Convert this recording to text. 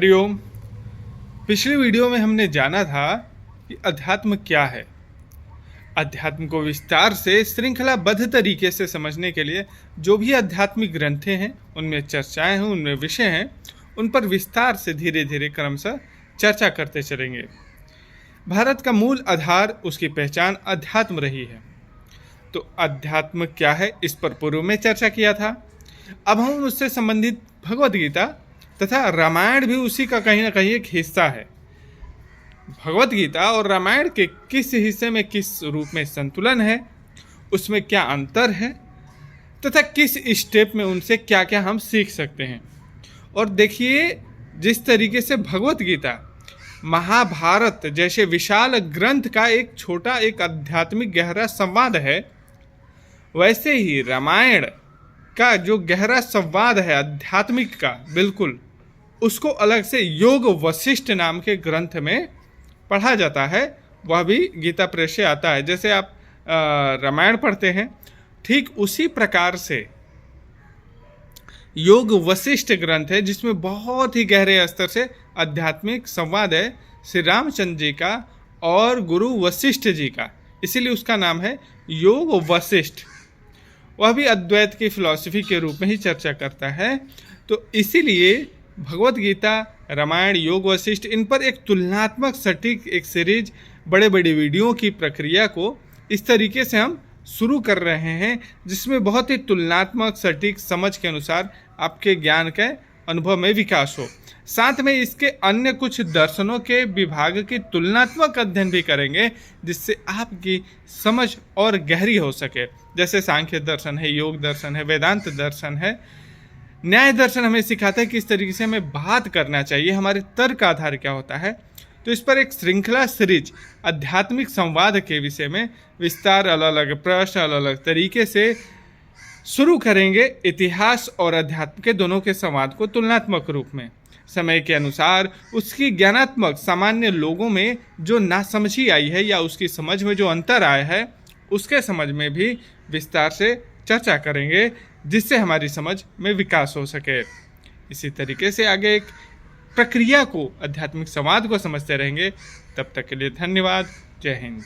हरिओम। पिछली वीडियो में हमने जाना था कि अध्यात्म क्या है। अध्यात्म को विस्तार से श्रृंखलाबद्ध तरीके से समझने के लिए जो भी आध्यात्मिक ग्रंथें हैं, उनमें चर्चाएं हैं, उनमें विषय हैं, उन पर विस्तार से धीरे धीरे क्रमशः चर्चा करते चलेंगे। भारत का मूल आधार, उसकी पहचान अध्यात्म रही है। तो अध्यात्म क्या है, इस पर पूर्व में चर्चा किया था। अब हम उससे संबंधित भगवद गीता तथा रामायण भी उसी का कहीं ना कहीं एक हिस्सा है। भगवद गीता और रामायण के किस हिस्से में किस रूप में संतुलन है, उसमें क्या अंतर है, तथा किस स्टेप में उनसे क्या क्या हम सीख सकते हैं। और देखिए, जिस तरीके से भगवद गीता महाभारत जैसे विशाल ग्रंथ का एक छोटा एक आध्यात्मिक गहरा संवाद है, वैसे ही रामायण का जो गहरा संवाद है आध्यात्मिक का, बिल्कुल उसको अलग से योग वशिष्ठ नाम के ग्रंथ में पढ़ा जाता है। वह भी गीता प्रेस से आता है। जैसे आप रामायण पढ़ते हैं, ठीक उसी प्रकार से योग वशिष्ठ ग्रंथ है, जिसमें बहुत ही गहरे स्तर से आध्यात्मिक संवाद है श्री रामचंद्र जी का और गुरु वशिष्ठ जी का, इसीलिए उसका नाम है योग वशिष्ठ। वह भी अद्वैत की फिलॉसफी के रूप में ही चर्चा करता है। तो इसीलिए भगवद गीता, रामायण, योग वशिष्ठ, इन पर एक तुलनात्मक सटीक एक सीरीज बड़े बड़े वीडियो की प्रक्रिया को इस तरीके से हम शुरू कर रहे हैं, जिसमें बहुत ही तुलनात्मक सटीक समझ के अनुसार आपके ज्ञान के अनुभव में विकास हो। साथ में इसके अन्य कुछ दर्शनों के विभाग की तुलनात्मक अध्ययन भी करेंगे, जिससे आपकी समझ और गहरी हो सके। जैसे सांख्य दर्शन है, योग दर्शन है, वेदांत दर्शन है, न्याय दर्शन हमें सिखाता है कि इस तरीके से हमें बात करना चाहिए, हमारे तर्क आधार क्या होता है। तो इस पर एक श्रृंखला सीरीज आध्यात्मिक संवाद के विषय में विस्तार, अलग अलग प्रश्न, अलग अलग तरीके से शुरू करेंगे। इतिहास और अध्यात्म के दोनों के संवाद को तुलनात्मक रूप में, समय के अनुसार उसकी ज्ञानात्मक सामान्य लोगों में जो नासमझी आई है या उसकी समझ में जो अंतर आया है, उसके समझ में भी विस्तार से चर्चा करेंगे, जिससे हमारी समझ में विकास हो सके। इसी तरीके से आगे एक प्रक्रिया को, आध्यात्मिक संवाद को समझते रहेंगे। तब तक के लिए धन्यवाद। जय हिंद।